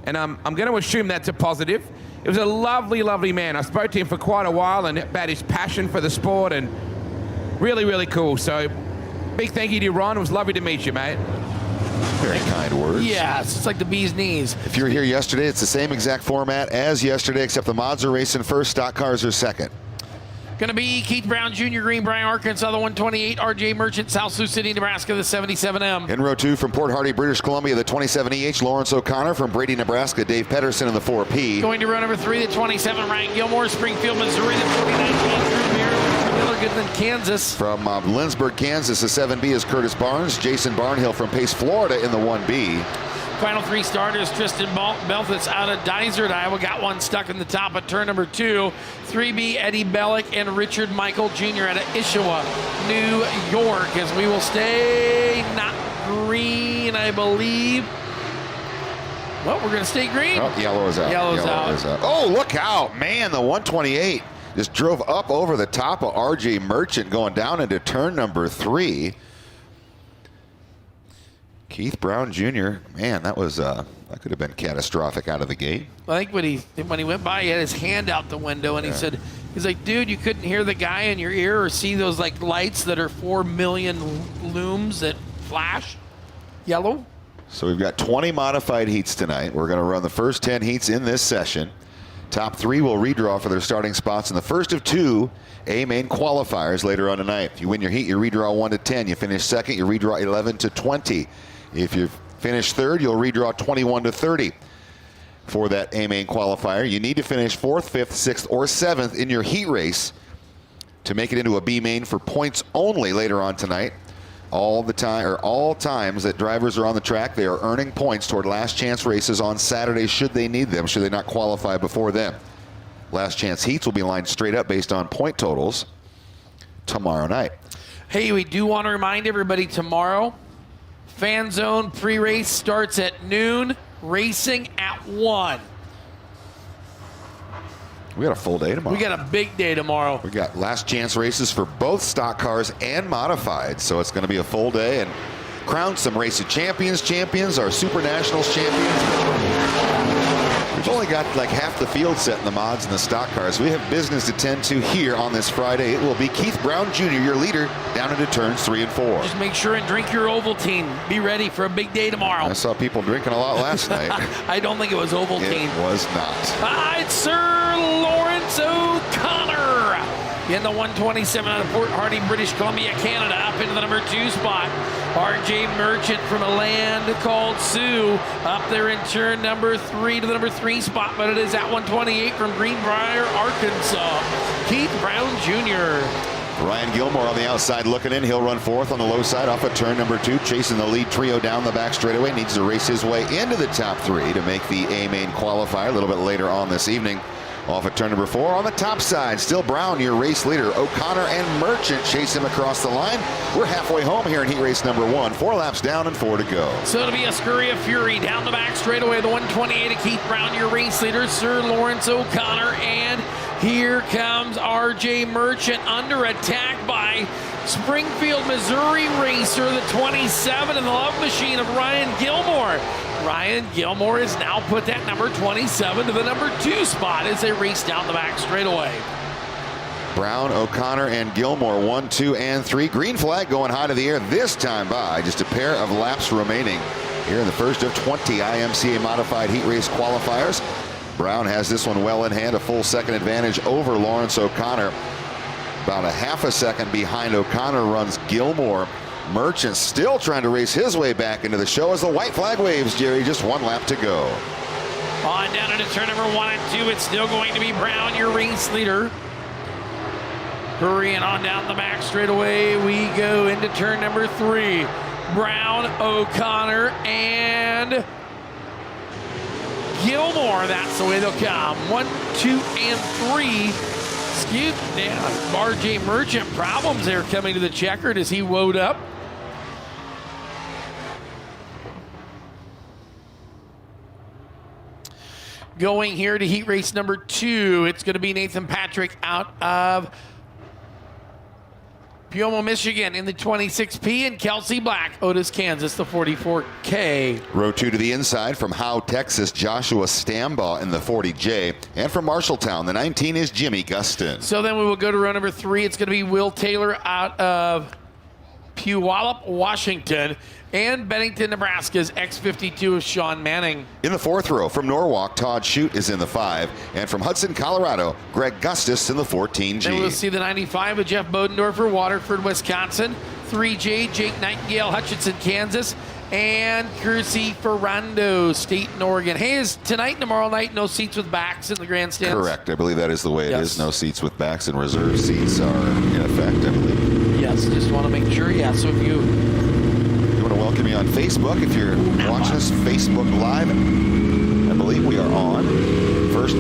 And I'm going to assume that's a positive. It was a lovely, lovely man. I spoke to him for quite a while and about his passion for the sport, and really, really cool. So big thank you to you, Ron. It was lovely to meet you, mate. Very kind words. Yes, it's like the bee's knees. If you were here yesterday, it's the same exact format as yesterday, except the mods are racing first, stock cars are second. Going to be Keith Brown Jr., Greenbrier, Arkansas, the 128, RJ Merchant, South Sioux City, Nebraska, the 77M. In row 2 from Port Hardy, British Columbia, the 27EH, Lawrence O'Connor. From Brady, Nebraska, Dave Pedersen in the 4P. Going to row number 3, the 27, Ryan Gilmore, Springfield, Missouri, the 49, Andrew Miller, Goodland, Kansas. From Lindsborg, Kansas, the 7B is Curtis Barnes. Jason Barnhill from Pace, Florida in the 1B. Final 3 starters, Tristan Belfitz out of Dysart, Iowa, got one stuck in the top of turn number 2. 3B, Eddie Bellick and Richard Michael Jr. out of Issawa, New York, as we will stay not green, I believe. Well, we're going to stay green. Oh, yellow is out. Yellow's out. Oh, look out. Man, the 128 just drove up over the top of R.J. Merchant going down into turn number 3. Keith Brown Jr., man, that was that could have been catastrophic out of the gate. I think when he went by, he had his hand out the window, and he said, he's like, dude, you couldn't hear the guy in your ear or see those like lights that are 4 million looms that flash yellow? So we've got 20 modified heats tonight. We're going to run the first 10 heats in this session. Top 3 will redraw for their starting spots in the first of 2 A-main qualifiers later on tonight. If you win your heat, you redraw 1 to 10. You finish second, you redraw 11 to 20. If you finish third, you'll redraw 21 to 30 for that A-main qualifier. You need to finish 4th, 5th, 6th, or 7th in your heat race to make it into a B-main for points only later on tonight. All times that drivers are on the track, they are earning points toward last chance races on Saturday should they need them, should they not qualify before then. Last chance heats will be lined straight up based on point totals tomorrow night. Hey, we do want to remind everybody tomorrow, Fan Zone pre-race starts at noon, racing at 1. We got a full day tomorrow. We got a big day tomorrow. We got last chance races for both stock cars and modified, so it's going to be a full day and crown some race of champions, our Super Nationals champions. We've only got like half the field set in the mods and the stock cars. We have business to tend to here on this Friday. It will be Keith Brown Jr., your leader, down into turns 3 and 4. Just make sure and drink your Ovaltine. Be ready for a big day tomorrow. I saw people drinking a lot last night. I don't think it was Ovaltine. It was not. It's Sir Lawrence O'Connor in the 127 out of Port Hardy, British Columbia, Canada, up into the number 2 spot. R.J. Merchant from a land called Sioux up there in turn number 3 to the number 3 spot, but it is at 128 from Greenbrier, Arkansas. Keith Brown Jr. Ryan Gilmore on the outside looking in. He'll run 4th on the low side off of turn number 2, chasing the lead trio down the back straightaway. Needs to race his way into the top 3 to make the A-main qualifier a little bit later on this evening. Off at turn number 4 on the top side, still Brown, your race leader. O'Connor and Merchant chase him across the line. We're halfway home here in heat race number 1. 4 laps down and 4 to go. So it'll be a scurry of fury down the back straightaway. The 128 of Keith Brown, your race leader, Sir Lawrence O'Connor, and here comes R.J. Merchant under attack by Springfield, Missouri racer, the 27 and the love machine of Ryan Gilmore. Ryan Gilmore has now put that number 27 to the number 2 spot as they race down the back straightaway. Brown, O'Connor, and Gilmore 1, 2, and 3. Green flag going high to the air this time by just a pair of laps remaining here in the first of 20 IMCA modified heat race qualifiers. Brown has this one well in hand, a full second advantage over Lawrence O'Connor. About a half a second behind O'Connor runs Gilmore. Merchant still trying to race his way back into the show as the white flag waves, Jerry. Just 1 lap to go. On down into turn number 1 and 2, it's still going to be Brown, your race leader. Hurrying on down the back straightaway, we go into turn number 3. Brown, O'Connor, and Gilmore. That's the way they'll come. 1, 2, and 3. Excuse me, R.J. Merchant problems there coming to the checkered as he woed up. Going here to heat race number 2, it's going to be Nathan Patrick out of Puomo, Michigan in the 26P, and Kelsey Black, Otis, Kansas, the 44K. Row 2 to the inside from Howe, Texas, Joshua Stambaugh in the 40J. And from Marshalltown, the 19 is Jimmy Gustin. So then we will go to row number 3. It's going to be Will Taylor out of Puyallup, Washington, and Bennington, Nebraska's X52 of Sean Manning. In the 4th row from Norwalk, Todd Shute is in the 5. And from Hudson, Colorado, Greg Gustis in the 14G. Then we'll see the 95 of Jeff Bodendorfer, Waterford, Wisconsin. 3J, Jake Nightingale, Hutchinson, Kansas. And Kersey Ferrando, Staten, Oregon. Hey, is tonight and tomorrow night no seats with backs in the grandstands? Correct. I believe that is the way it is. No seats with backs, and reserve seats are in effect, I believe. Yes, just want to make sure. Yeah, so if you want to welcome you on Facebook, if you're watching us Facebook Live, I believe we are on first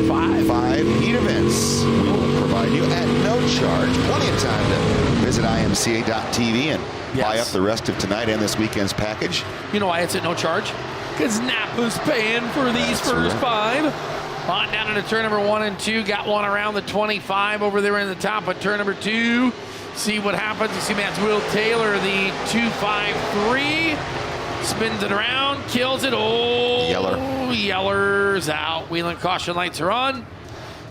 5 heat events. We will provide you at no charge. Plenty of time to visit imca.tv and buy up the rest of tonight and this weekend's package. You know why it's at no charge? Because Napa's paying for these first 5. On down into turn number 1 and 2. Got one around the 25 over there in the top of turn number 2. See what happens. You see that's Will Taylor, the 253. Spins it around, kills it. Oh, Yeller's out. Wheeling caution lights are on.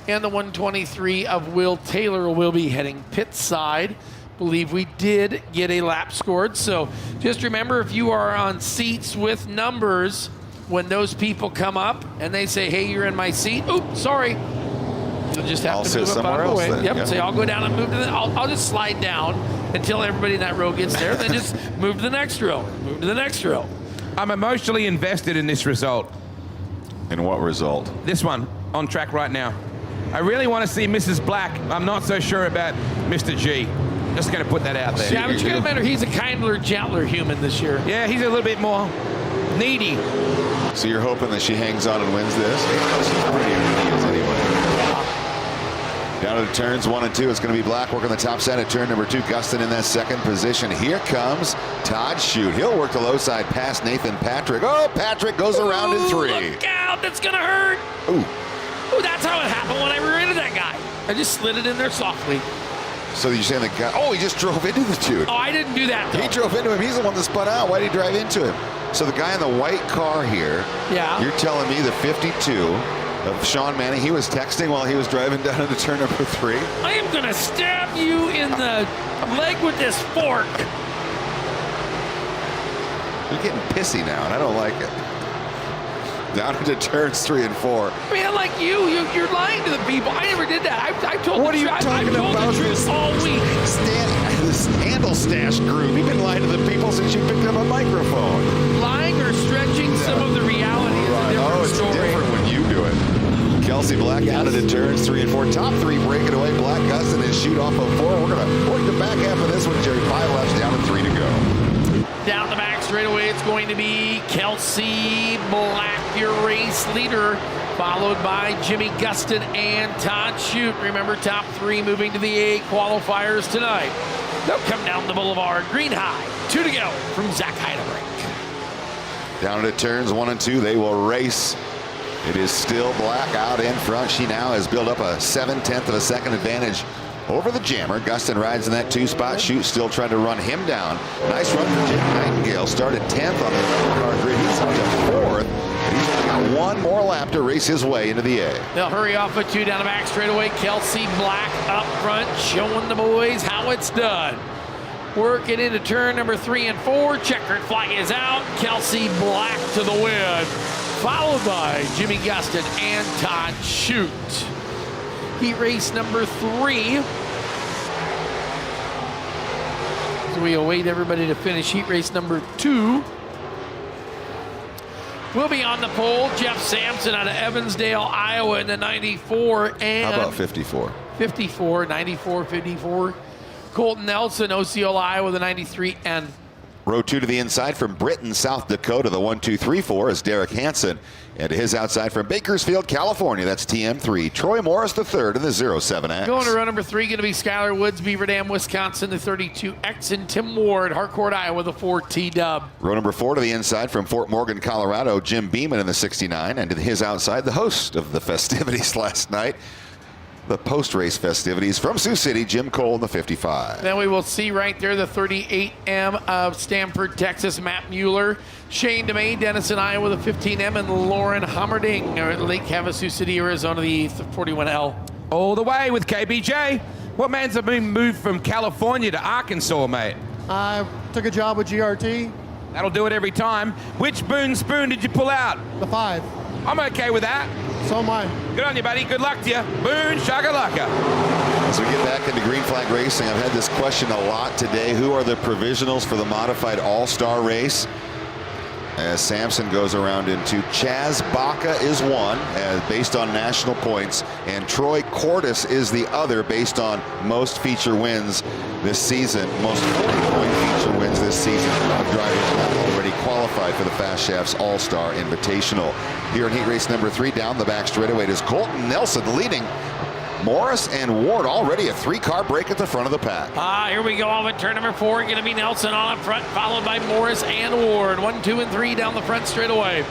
And the 123 of Will Taylor will be heading pit side. Believe we did get a lap scored. So just remember, if you are on seats with numbers, when those people come up and they say, hey, you're in my seat. Oops, sorry. You'll just have to move up out of the way. Yep, say I'll go down and move to the, I'll just slide down until everybody in that row gets there. Then just move to the next row. Move to the next row. I'm emotionally invested in this result. In what result? This one, on track right now. I really want to see Mrs. Black. I'm not so sure about Mr. G. Just going to put that out there. Yeah, but you got to remember, he's a kindler, gentler human this year. Yeah, he's a little bit more needy. So you're hoping that she hangs on and wins this? She's pretty needy anyway. Down to turns 1 and 2. It's going to be Black working the top side at turn number 2. Gustin in that second position. Here comes Todd Shute. He'll work the low side past Nathan Patrick. Oh, Patrick goes around in 3. Look out, that's going to hurt. Ooh, that's how it happened when I rear-ended that guy. I just slid it in there softly. So you're saying the guy, oh, he just drove into the dude. Oh, I didn't do that, though. He drove into him. He's the one that spun out. Why did he drive into him? So the guy in the white car here, yeah. You're telling me the 52 of Sean Manning, he was texting while he was driving down into turn number 3? I am going to stab you in the leg with this fork. You're getting pissy now, and I don't like it. Down into turns 3 and 4. I mean, like you're lying to the people. I never did that. I told what the are you talking I told about? the truth all week. This handle stash group. You've been lying to the people since you picked up a microphone. Lying or stretching some of the reality is a different it's story. different when you do it. Kelsey Black down into turns 3 and 4. Top 3 breaking away. Black Gustin and Shute off of 4. We're going to work the back half of this one, Jerry. 5 laps down and 3 to go. Down the back straightaway, it's going to be Kelsey Black, your race leader, followed by Jimmy Gustin and Todd Shute. Remember, top 3 moving to the A qualifiers tonight. They'll come down the boulevard. Green high. 2 to go from Zach Heidebrink. Down to turns 1 and 2, they will race. It is still Black out in front. She now has built up a 7/10 of a second advantage over the Jammer. Gustin rides in that 2 spot. Shute still trying to run him down. Nice run for Jim Nightingale. Started 10th on the car grid. He's up to 4th. He's only got 1 more lap to race his way into the A. They'll hurry off at 2 down the back straightaway. Kelsey Black up front, showing the boys how it's done. Working into turn number 3 and 4. Checkered flag is out. Kelsey Black to the win, followed by Jimmy Gustin and Todd Shute. Heat race number 3. So we await everybody to finish heat race number 2. We'll be on the pole. Jeff Sampson out of Evansdale, Iowa in the 94 and... How about 54? 54, 94, 54. Colton Nelson, Osceola, Iowa, the 93 and... Row 2 to the inside from Britain, South Dakota, the 1-2-3-4 is Derek Hansen. And to his outside from Bakersfield, California, that's TM3. Troy Morris, the 3rd in the 07X. Going to row number 3, going to be Skylar Woods, Beaver Dam, Wisconsin, the 32X, and Tim Ward, Harcourt, Iowa, the 4T-Dub. Row number 4 to the inside from Fort Morgan, Colorado, Jim Beeman in the 69. And to his outside, the host of the festivities last night, the post-race festivities from Sioux City, Jim Cole in the 55. Then we will see right there the 38M of Stamford, Texas, Matt Mueller. Shane DeMay, Denison, Iowa, the 15M, and Lauren Hummerding at Lake Havasu City, Arizona, the 41L. All the way with KBJ. What man's been moved from California to Arkansas, mate? I took a job with GRT. That'll do it every time. Which Boone spoon did you pull out? The 5. I'm okay with that. So am I. Good on you, buddy. Good luck to you. Boone, shakalaka. As we get back into green flag racing, I've had this question a lot today. Who are the provisionals for the modified all-star race? As Sampson goes around in 2. Chaz Baca is 1, based on national points, and Troy Cordes is the other, based on most feature wins this season. Most 40-point feature wins this season of drivers not already qualified for the Fast Shafts All-Star Invitational. Here in heat race number 3, down the back straightaway, it is Colton Nelson leading Morris and Ward. Already a 3-car break at the front of the pack. Here we go off at turn number 4. Going to be Nelson on up front, followed by Morris and Ward. 1, 2, and 3 down the front straightaway.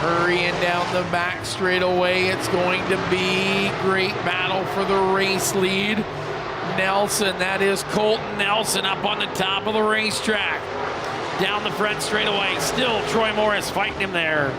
Hurrying down the back straightaway. It's going to be great battle for the race lead. Nelson, that is Colton Nelson up on the top of the racetrack. Down the front straightaway, still Troy Morris fighting him there.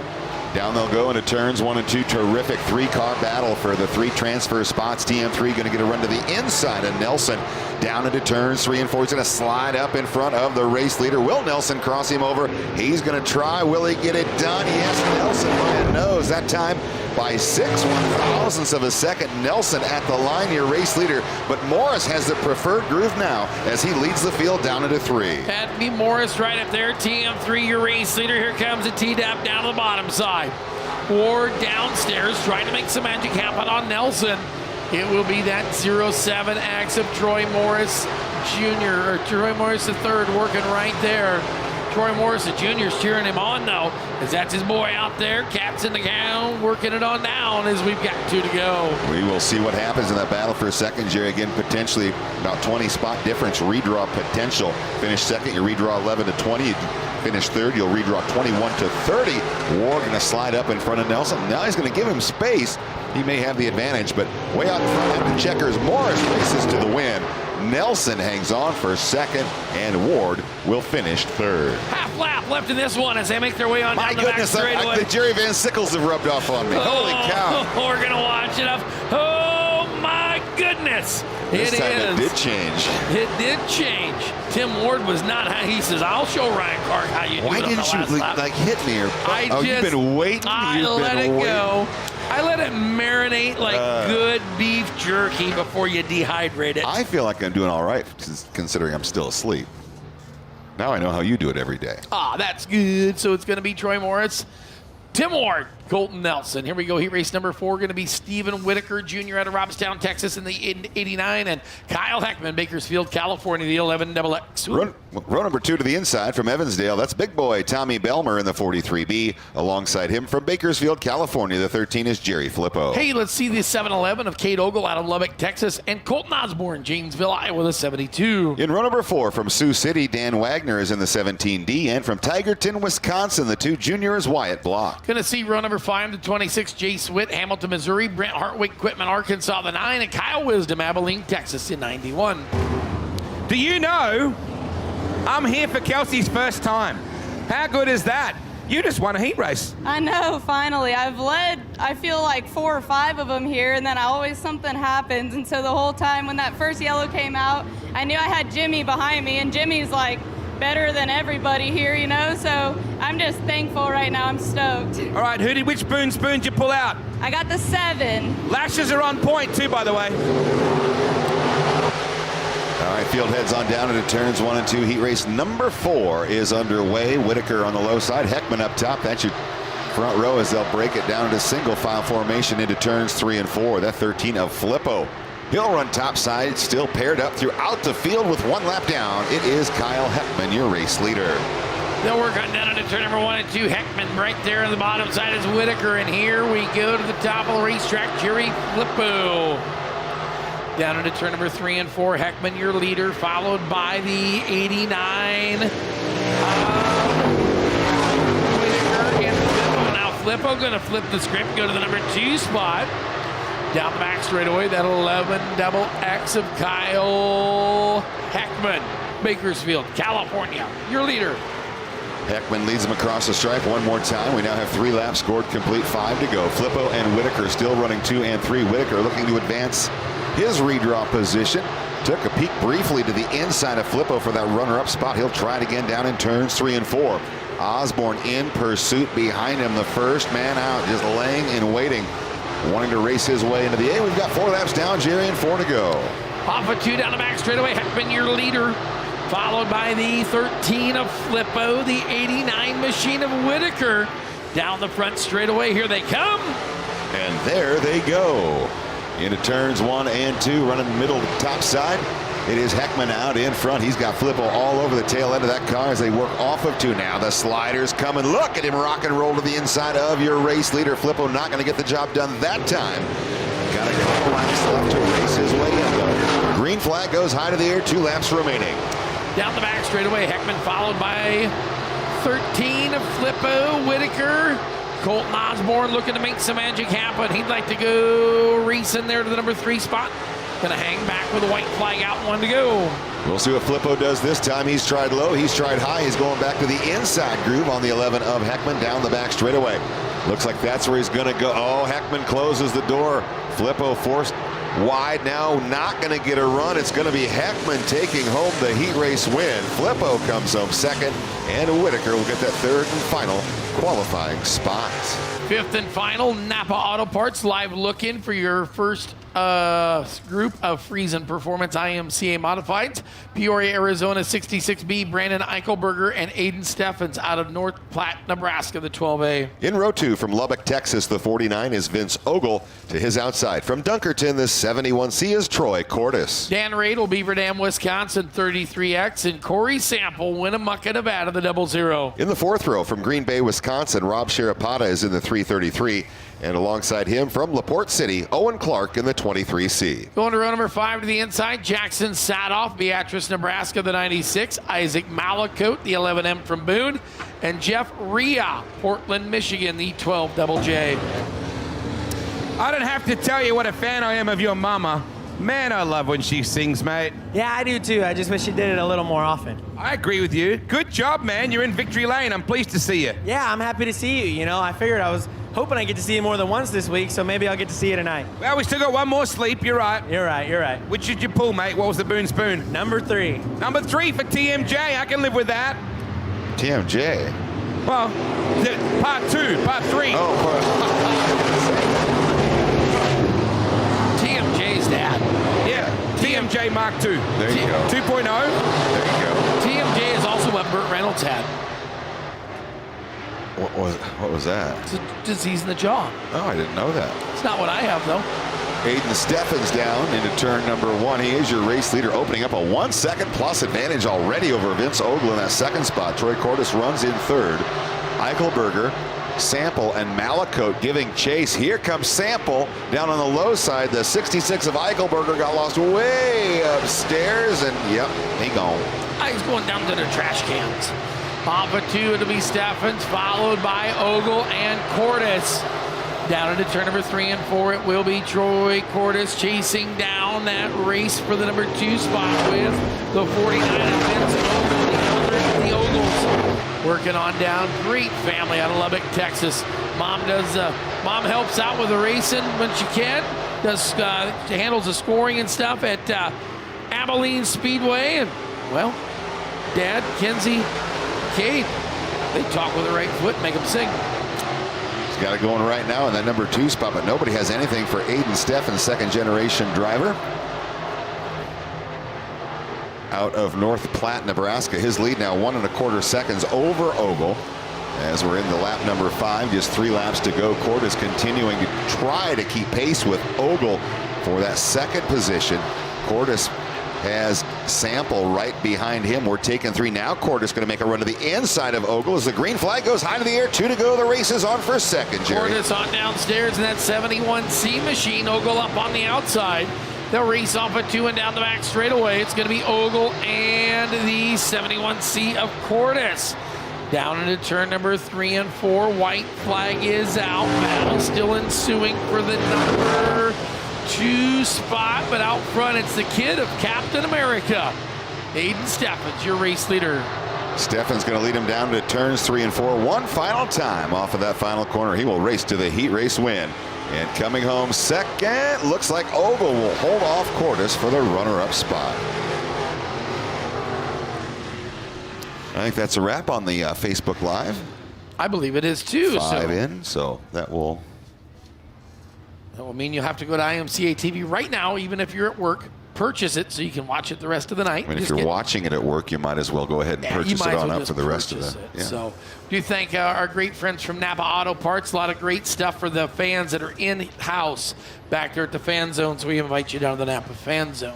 Down they'll go into turns 1 and 2. Terrific 3-car battle for the 3 transfer spots. TM3 going to get a run to the inside of Nelson. Down into turns 3 and 4. He's going to slide up in front of the race leader. Will Nelson cross him over? He's going to try. Will he get it done? Yes, Nelson by a nose. That time by 6/1000ths of a second. Nelson at the line here, race leader. But Morris has the preferred groove now as he leads the field down into 3. That'd be Morris right up there. TM3, your race leader. Here comes a T-Dap down the bottom side. Ward downstairs trying to make some magic happen on Nelson. It will be that 07X of Troy Morris Jr. or Troy Morris III working right there. Troy Morris, the junior's cheering him on though, as that's his boy out there. Cats in the gown, working it on down as we've got 2 to go. We will see what happens in that battle for a second, Jerry. Again, potentially about 20 spot difference, redraw potential. Finish second, you redraw 11 to 20. You finish third, you'll redraw 21 to 30. Ward going to slide up in front of Nelson. Now he's going to give him space. He may have the advantage, but way out in front of the checkers, Morris races to the win. Nelson hangs on for second, and Ward will finish third. Half lap left in this one as they make their way on down the back straightaway. The Jerry Van Sickles have rubbed off on me. Holy cow. We're going to watch it up. Oh, my goodness. This time it did change. It did change. Tim Ward was not. He says, "I'll show Ryan Clark how you do Why it." Didn't you like hit me? Or, you've been waiting. I let it go. I let it marinate like good beef jerky before you dehydrate it. I feel like I'm doing all right considering I'm still asleep. Now I know how you do it every day. Ah, that's good. So it's going to be Troy Morris, Tim Ward, Colton Nelson. Here we go. Heat race number 4 going to be Stephen Whitaker Jr. out of Robstown, Texas in the 89, and Kyle Heckman, Bakersfield, California, the 11XX. Row number 2 to the inside from Evansdale. That's big boy Tommy Belmer in the 43B. Alongside him from Bakersfield, California, the 13 is Jerry Filippo. Hey, let's see the 711 of Kate Ogle out of Lubbock, Texas, and Colton Osborne, Janesville, Iowa, the 72. In row number 4 from Sioux City, Dan Wagner is in the 17D, and from Tigerton, Wisconsin, the 2 junior is Wyatt Block. Going to see row number 5 to 26, Jay Switt, Hamilton, Missouri, Brent Hartwick, Quitman, Arkansas, the 9, and Kyle Wisdom, Abilene, Texas, in 91. Do you know I'm here for Kelsey's first time? How good is that? You just won a heat race. I know, finally. I've led, I feel like 4 or 5 of them here, and then always something happens. And so the whole time when that first yellow came out, I knew I had Jimmy behind me, and Jimmy's like better than everybody here, you know? So I'm just thankful right now. I'm stoked. All right, which Boone spoon did you pull out? I got the 7. Lashes are on point too, by the way. All right, field heads on down into turns 1 and 2. Heat race number 4 is underway. Whitaker on the low side, Heckman up top. That's your front row as they'll break it down into single file formation into turns 3 and 4. That 13 of Filippo. He'll run top side, still paired up throughout the field with 1 lap down. It is Kyle Heckman, your race leader. They'll work on down into turn number 1 and 2. Heckman right there on the bottom side is Whitaker, and here we go to the top of the racetrack, Jerry Filippo. Down into turn number 3 and 4, Heckman, your leader, followed by the 89. Whitaker and Filippo. Now Filippo going to flip the script, go to the number 2 spot. Down the back straightaway, that 11XX of Kyle Heckman, Bakersfield, California, your leader. Heckman leads them across the stripe one more time. We now have 3 laps scored complete, 5 to go. Filippo and Whitaker still running 2 and 3. Whitaker looking to advance his redraw position. Took a peek briefly to the inside of Filippo for that runner-up spot. He'll try it again down in turns 3 and 4. Osborne in pursuit behind him. The first man out, just laying and waiting, wanting to race his way into the A. We've got 4 laps down, Jerry, and 4 to go. Off of 2 down the back straightaway, Heckman, your leader, followed by the 13 of Filippo, the 89 machine of Whitaker. Down the front straightaway, here they come. And there they go. Into turns 1 and 2, running middle to top side. It is Heckman out in front. He's got Filippo all over the tail end of that car as they work off of 2 now. The sliders coming. Look at him rock and roll to the inside of your race leader. Filippo not going to get the job done that time. Got a couple laps left to race his way in, though. Green flag goes high to the air. 2 laps remaining. Down the back straightaway, Heckman followed by 13 of Filippo, Whitaker, Colton Osborne looking to make some magic happen. He'd like to go racing there to the number 3 spot. Gonna hang back with a white flag out, 1 to go. We'll see what Flippo does this time. He's tried low, he's tried high. He's going back to the inside groove on the 11 of Heckman down the back straightaway. Looks like that's where he's gonna go. Oh, Heckman closes the door. Flippo forced wide now, not gonna get a run. It's gonna be Heckman taking home the heat race win. Flippo comes home second, and Whitaker will get that 3rd and final qualifying spot. 5th and final, Napa Auto Parts live looking for your first group of Friesen Performance IMCA Modifieds. Peoria, Arizona, 66B, Brandon Eichelberger and Aiden Steffens out of North Platte, Nebraska, the 12A. In row 2 from Lubbock, Texas, the 49 is Vince Ogle. To his outside from Dunkerton, the 71C is Troy Cordes. Dan Radel, Beaver Dam, Wisconsin, 33X, and Corey Sample, Winnemucca, Nevada, the 00. In the 4th row from Green Bay, Wisconsin, Rob Sharapata is in the 333. And alongside him from LaPorte City, Owen Clark in the 23C. Going to row number 5 to the inside, Jackson Sadoff, Beatrice, Nebraska, the 96. Isaac Malakote, the 11M from Boone. And Jeff Rhea, Portland, Michigan, the 12 Double J. I don't have to tell you what a fan I am of your mama. Man, I love when she sings, mate. Yeah, I do too. I just wish she did it a little more often. I agree with you. Good job, man. You're in victory lane. I'm pleased to see you. Yeah, I'm happy to see you. You know, I figured I was hoping I get to see you more than once this week, so maybe I'll get to see you tonight. Well, we still got one more sleep. You're right. You're right, you're right. Which did you pull, mate? What was the Boone Spoon? Number 3. Number 3 for TMJ. I can live with that. TMJ? Well, part 2, part 3. TMJ's dad. Yeah, TMJ Mark II. There you go. 2.0. There you go. TMJ is also what Burt Reynolds had. What was that? It's a disease in the jaw. Oh, I didn't know that. It's not what I have, though. Aiden Steffens down into turn number 1. He is your race leader, opening up a 1 second plus advantage already over Vince Ogle in that 2nd spot. Troy Cordes runs in 3rd. Eichelberger, Sample, and Malakote giving chase. Here comes Sample down on the low side. The 66 of Eichelberger got lost way upstairs, and yep, he gone. He's going down to the trash cans. Off of 2, it'll be Steffens, followed by Ogle and Cordes. Down into turn number 3 and 4, it will be Troy Cordes chasing down that race for the number 2 spot with the 49 of Vince Ogle, the elder of the Ogles. Working on down, great family out of Lubbock, Texas. Mom helps out with the racing when she can. Handles the scoring and stuff at Abilene Speedway. And, well, Dad, Kenzie, Kate, they talk with the right foot, make them sing. He's got it going right now in that number 2 spot, but nobody has anything for Aiden Steffens, 2nd-generation driver. Out of North Platte, Nebraska. His lead now 1 1/4 seconds over Ogle. As we're in the lap number 5, just 3 laps to go. Cordes continuing to try to keep pace with Ogle for that 2nd position. Cordes has Sample right behind him. We're taking 3 now. Cordes going to make a run to the inside of Ogle as the green flag goes high to the air. 2 to go. The race is on for 2nd, Jerry. Cordes on downstairs in that 71C machine. Ogle up on the outside. They'll race off at 2 and down the back straightaway. It's going to be Ogle and the 71C of Cordes. Down into turn number 3 and 4. White flag is out. Battle still ensuing for the number 2 spot, but out front it's the kid of Captain America, Aiden Steffens, your race leader. Steffens going to lead him down to turns 3 and 4. One final time off of that final corner. He will race to the heat race win. And coming home 2nd, looks like Ogle will hold off Cordes for the runner-up spot. I think that's a wrap on the Facebook Live. I believe it is too. 5 in, so that will mean you'll have to go to IMCA TV right now, even if you're at work. Purchase it so you can watch it the rest of the night. I mean, if you're watching it at work, you might as well go ahead and purchase it on up for the rest of the. Yeah. So, do thank our great friends from Napa Auto Parts. A lot of great stuff for the fans that are in house back there at the fan zone. So we invite you down to the Napa Fan Zone.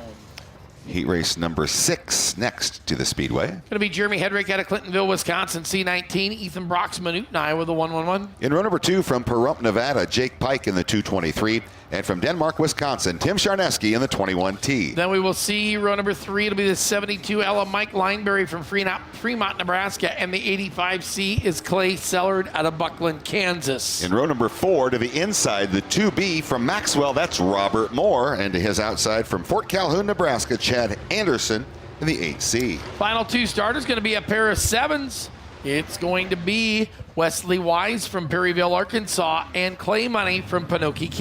Heat race number 6 next to the Speedway. Going to be Jeremy Hedrick out of Clintonville, Wisconsin, C19. Ethan Broxman, Newton, Iowa, the 111. In row number 2 from Pahrump, Nevada, Jake Pike in the 223. And from Denmark, Wisconsin, Tim Charneski in the 21T. Then we will see row number 3. It'll be the 72 Ella Mike Lineberry from Fremont, Nebraska. And the 85C is Clay Sellard out of Buckland, Kansas. In row number 4 to the inside, the 2B from Maxwell, that's Robert Moore. And to his outside from Fort Calhoun, Nebraska, Chad Anderson in the 8C. Final 2 starters going to be a pair of 7s. It's going to be Wesley Wise from Perryville, Arkansas, and Clay Money from Panoke, Kansas.